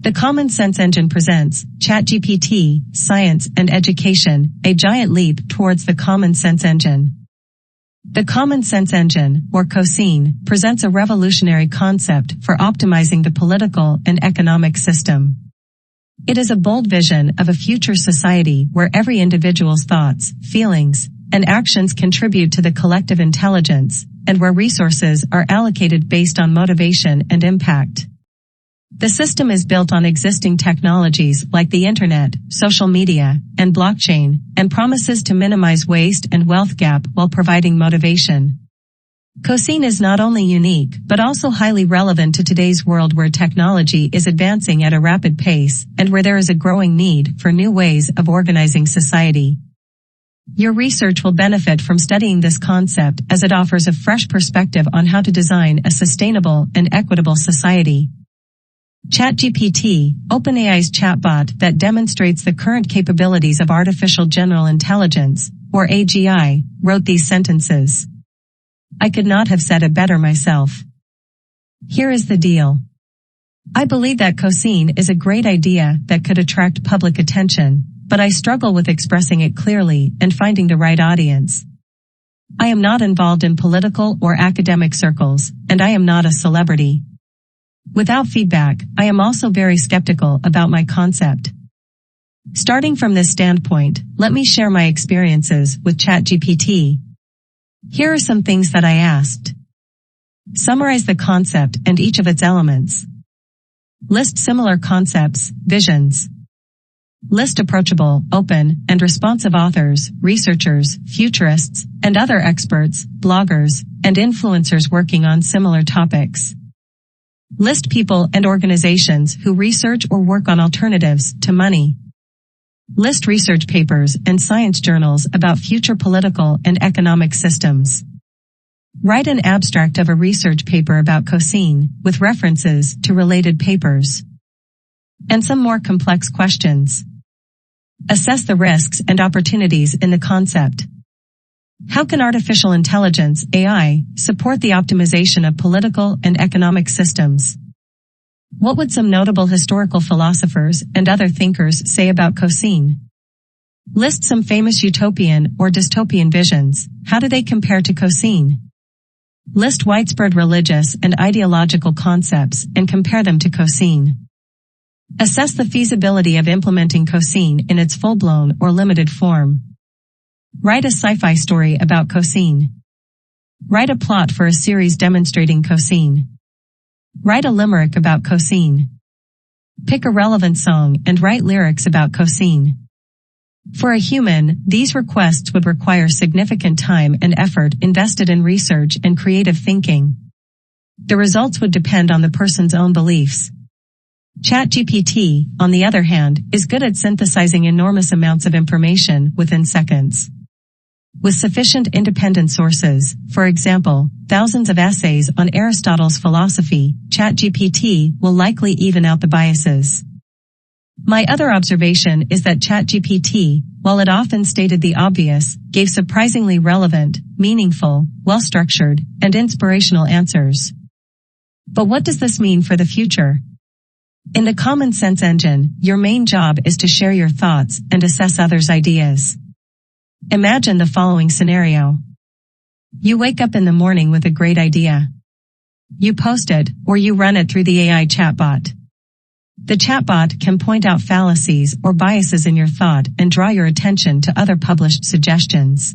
The Common Sense Engine presents ChatGPT, Science and Education, a giant leap towards the Common Sense Engine. The Common Sense Engine, or COSEEN, presents a revolutionary concept for optimizing the political and economic system. It is a bold vision of a future society where every individual's thoughts, feelings, and actions contribute to the collective intelligence, and where resources are allocated based on motivation and impact. The system is built on existing technologies like the internet, social media, and blockchain, and promises to minimize waste and wealth gap while providing motivation. COSEEN is not only unique but also highly relevant to today's world where technology is advancing at a rapid pace and where there is a growing need for new ways of organizing society. Your research will benefit from studying this concept as it offers a fresh perspective on how to design a sustainable and equitable society. ChatGPT, OpenAI's chatbot that demonstrates the current capabilities of artificial general intelligence, or AGI, wrote these sentences. I could not have said it better myself. Here is the deal. I believe that COSEEN is a great idea that could attract public attention, but I struggle with expressing it clearly and finding the right audience. I am not involved in political or academic circles, and I am not a celebrity. Without feedback, I am also very skeptical about my concept. Starting from this standpoint, let me share my experiences with ChatGPT. Here are some things that I asked. Summarize the concept and each of its elements. List similar concepts, visions. List approachable, open, and responsive authors, researchers, futurists, and other experts, bloggers, and influencers working on similar topics. List people and organizations who research or work on alternatives to money. List research papers and science journals about future political and economic systems. Write an abstract of a research paper about COSEEN, with references to related papers. And some more complex questions. Assess the risks and opportunities in the concept. How can artificial intelligence, AI, support the optimization of political and economic systems? What would some notable historical philosophers and other thinkers say about COSEEN? List some famous utopian or dystopian visions. How do they compare to COSEEN? List widespread religious and ideological concepts and compare them to COSEEN. Assess the feasibility of implementing COSEEN in its full-blown or limited form. Write a sci-fi story about COSEEN. Write a plot for a series demonstrating COSEEN. Write a limerick about COSEEN. Pick a relevant song and write lyrics about COSEEN. For a human, these requests would require significant time and effort invested in research and creative thinking. The results would depend on the person's own beliefs. ChatGPT, on the other hand, is good at synthesizing enormous amounts of information within seconds. With sufficient independent sources, for example, thousands of essays on Aristotle's philosophy, ChatGPT will likely even out the biases. My other observation is that ChatGPT, while it often stated the obvious, gave surprisingly relevant, meaningful, well-structured, and inspirational answers. But what does this mean for the future? In the Common Sense Engine, your main job is to share your thoughts and assess others' ideas. Imagine the following scenario. You wake up in the morning with a great idea. You post it, or you run it through the AI chatbot. The chatbot can point out fallacies or biases in your thought and draw your attention to other published suggestions.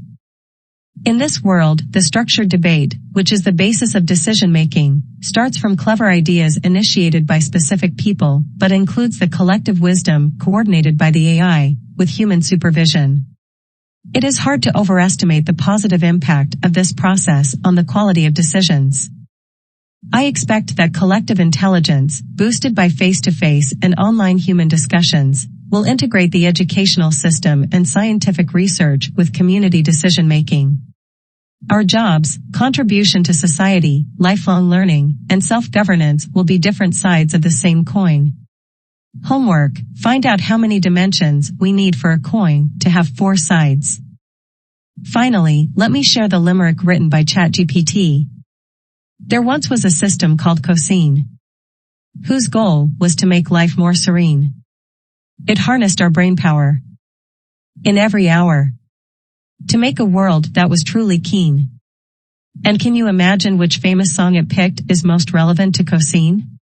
In this world, the structured debate, which is the basis of decision-making, starts from clever ideas initiated by specific people, but includes the collective wisdom coordinated by the AI, with human supervision. It is hard to overestimate the positive impact of this process on the quality of decisions. I expect that collective intelligence, boosted by face-to-face and online human discussions, will integrate the educational system and scientific research with community decision-making. Our jobs, contribution to society, lifelong learning, and self-governance will be different sides of the same coin. Homework: find out how many dimensions we need for a coin to have 4 sides. Finally, let me share the limerick written by ChatGPT. There once was a system called COSEEN. whose goal was to make life more serene. It harnessed our brainpower in every hour to make a world that was truly keen. And can you imagine which famous song it picked is most relevant to COSEEN?